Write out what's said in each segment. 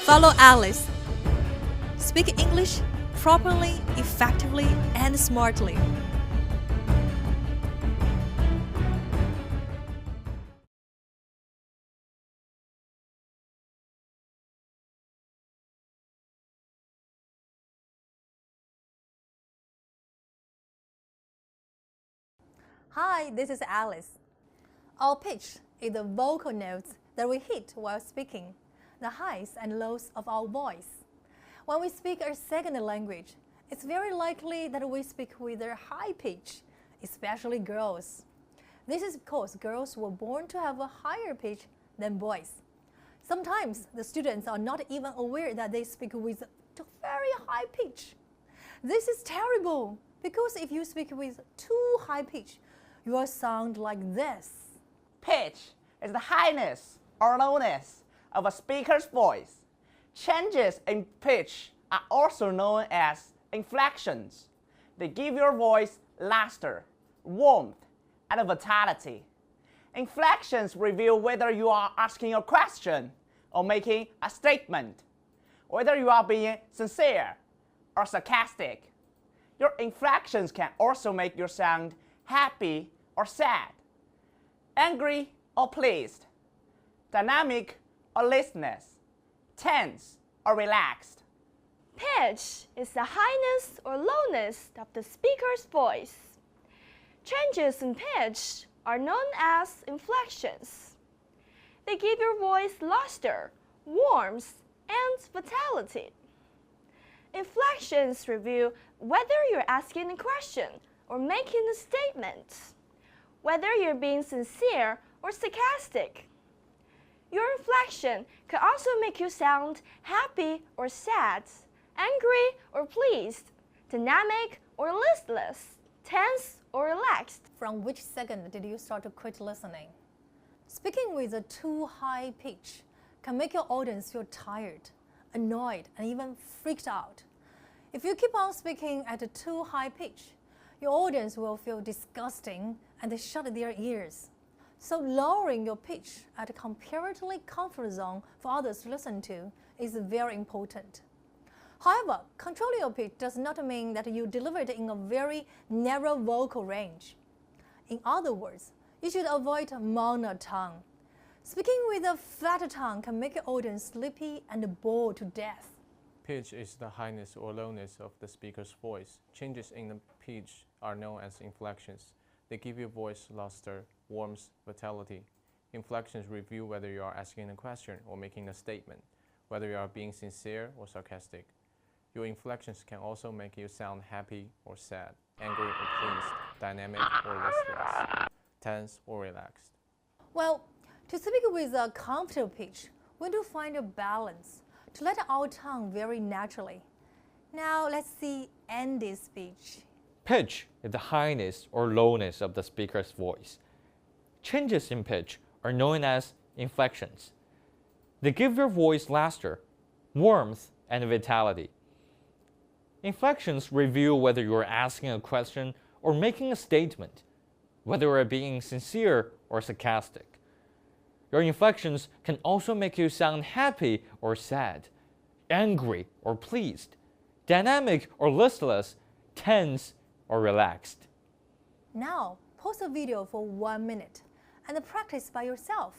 Follow Alice. Speak English properly, effectively, and smartly. Hi, this is Alice. Our pitch is the vocal notes that we hit while speaking, the highs and lows of our voice. When we speak a second language, it's very likely that we speak with a high pitch, especially girls. This is because girls were born to have a higher pitch than boys. Sometimes the students are not even aware that they speak with a very high pitch. This is terrible because if you speak with too high pitch, you will sound like this. Pitch is the highness or lowness of a speaker's voice. Changes in pitch are also known as inflections. They give your voice luster, warmth, and vitality. Inflections reveal whether you are asking a question or making a statement, whether you are being sincere or sarcastic. Your inflections can also make you sound happy or sad, angry or pleased, dynamic or listless, tense or relaxed. Pitch is the highness or lowness of the speaker's voice. Changes in pitch are known as inflections. They give your voice luster, warmth, and vitality. Inflections reveal whether you're asking a question or making a statement, whether you're being sincere or sarcastic. Your inflection could also make you sound happy or sad, angry or pleased, dynamic or listless, tense or relaxed. From which second did you start to quit listening? Speaking with a too high pitch can make your audience feel tired, annoyed, and even freaked out. If you keep on speaking at a too high pitch, your audience will feel disgusting and they shut their ears. So lowering your pitch at a comparatively comfort zone for others to listen to is very important. However, controlling your pitch does not mean that you deliver it in a very narrow vocal range. In other words, you should avoid monotone. Speaking with a flat tongue can make your audience sleepy and bored to death. Pitch is the highness or lowness of the speaker's voice. Changes in the pitch are known as inflections. They give your voice luster, warmth, vitality. Inflections reveal whether you are asking a question or making a statement, whether you are being sincere or sarcastic. Your inflections can also make you sound happy or sad, angry or pleased, dynamic or listless, tense or relaxed. Well, to speak with a comfortable pitch, we need to find a balance to let our tongue vary naturally. Now let's see Andy's speech. Pitch is the highness or lowness of the speaker's voice. Changes in pitch are known as inflections. They give your voice luster, warmth, and vitality. Inflections reveal whether you are asking a question or making a statement, whether you are being sincere or sarcastic. Your inflections can also make you sound happy or sad, angry or pleased, dynamic or listless, tense or relaxed. Now, pause the video for 1 minute and practice by yourself.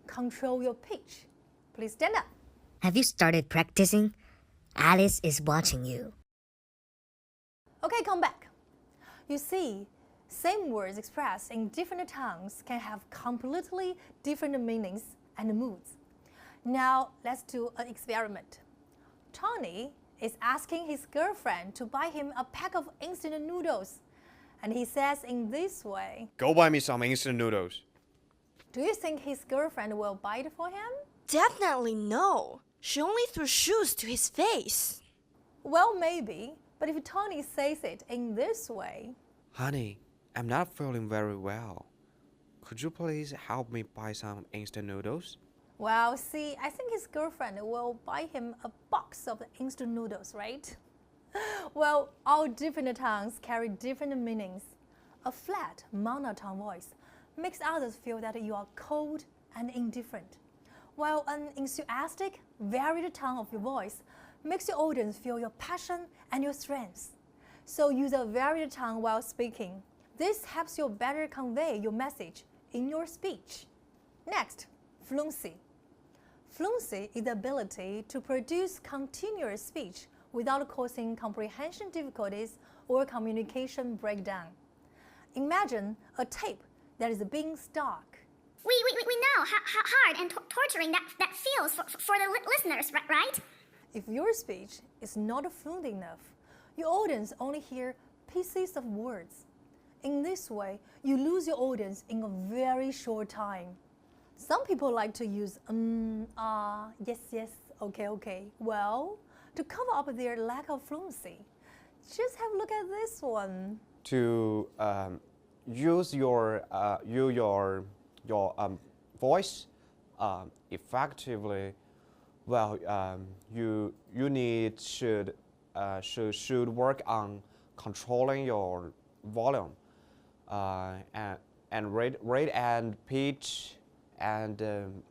Control your pitch. Please stand up. Have you started practicing? Alice is watching you. Okay, come back. You see, same words expressed in different tongues can have completely different meanings and moods. Now, let's do an experiment. Tony is asking his girlfriend to buy him a pack of instant noodles. And he says in this way, "Go buy me some instant noodles." do you think his girlfriend will buy it for him? Definitely no. She only threw shoes to his face. Well, maybe, but if Tony says it in this way, "Honey, I'm not feeling very well. Could you please help me buy some instant noodles?" well, see, I think his girlfriend will buy him a box of instant noodles, right? Well, all different tongues carry different meanings. A flat, monotone voice makes others feel that you are cold and indifferent, while an enthusiastic, varied tone of your voice makes your audience feel your passion and your strengths. So use a varied tone while speaking. This helps you better convey your message in your speech. Next, fluency. Fluency is the ability to produce continuous speech without causing comprehension difficulties or communication breakdown. Imagine a tape that is being stuck. We know how hard and torturing that feels for the listeners, right? If your speech is not fluent enough, your audience only hear pieces of words. In this way, you lose your audience in a very short time. Some people like to use yes, okay. Well, to cover up their lack of fluency, just have a look at this one. To use your voice effectively, well, you should work on controlling your volume and rate and pitch and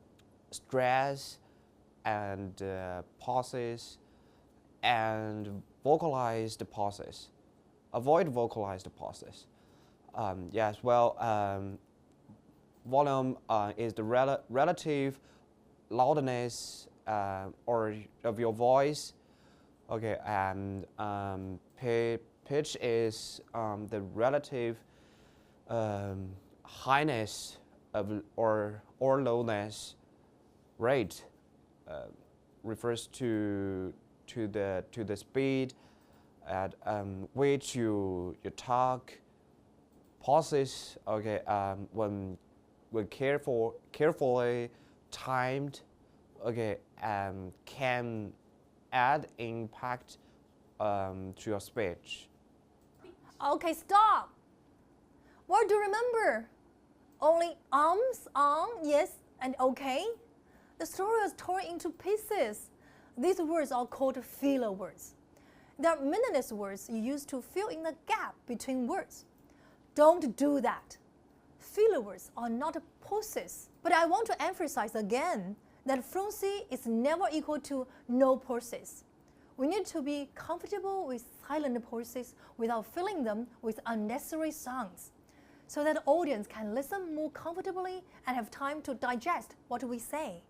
stress and pauses and vocalized pauses. Avoid vocalized pauses. Yes, well, volume is the relative loudness or of your voice. Okay, and pitch is the relative highness of or lowness. Rate refers to the speed at which you talk. Pauses, okay, when carefully timed, okay, can add impact to your speech. Okay, stop. What do you remember? Only yes, and okay? The story was torn into pieces. These words are called filler words. They are meaningless words you use to fill in the gap between words. Don't do that. Filler words are not pauses. But I want to emphasize again that fluency is never equal to no pauses. We need to be comfortable with silent pauses without filling them with unnecessary sounds, so that the audience can listen more comfortably and have time to digest what we say.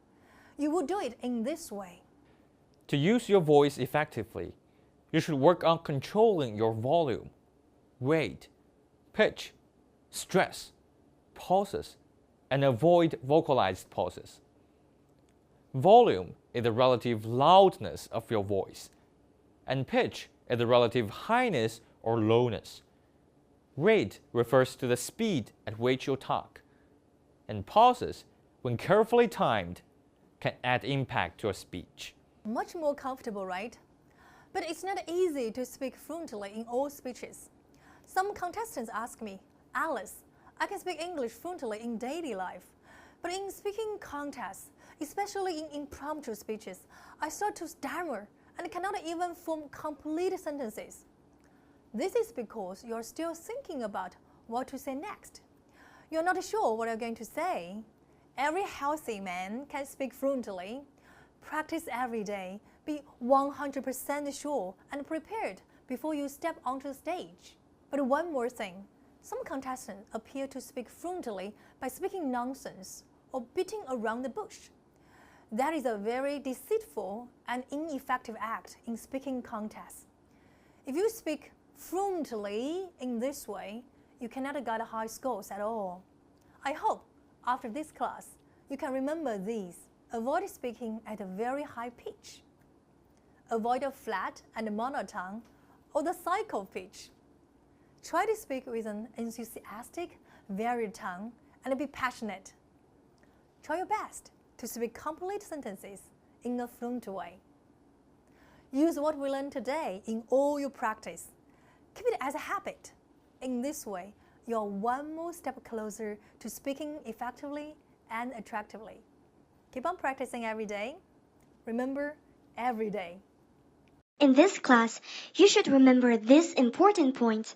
You will do it in this way. To use your voice effectively, you should work on controlling your volume, rate, pitch, stress, pauses, and avoid vocalized pauses. Volume is the relative loudness of your voice, and pitch is the relative highness or lowness. Rate refers to the speed at which you talk, and pauses, when carefully timed, can add impact to your speech. Much more comfortable, right? But it's not easy to speak fluently in all speeches. Some contestants ask me, Alice, I can speak English fluently in daily life, but in speaking contests, especially in impromptu speeches, I start to stammer and cannot even form complete sentences. This is because you're still thinking about what to say next. You're not sure what you're going to say. Every healthy man can speak fluently. Practice every day. Be 100% sure and prepared before you step onto the stage. But one more thing. Some contestants appear to speak fluently by speaking nonsense or beating around the bush. That is a very deceitful and ineffective act in speaking contests. If you speak fluently in this way, you cannot get high scores at all. I hope after this class, you can remember these. Avoid speaking at a very high pitch. Avoid a flat and monotone or the cycle pitch. Try to speak with an enthusiastic, varied tone and be passionate. Try your best to speak complete sentences in a fluent way. Use what we learned today in all your practice. Keep it as a habit. In this way, you're one more step closer to speaking effectively and attractively. Keep on practicing every day. Remember, every day. In this class, you should remember these important points.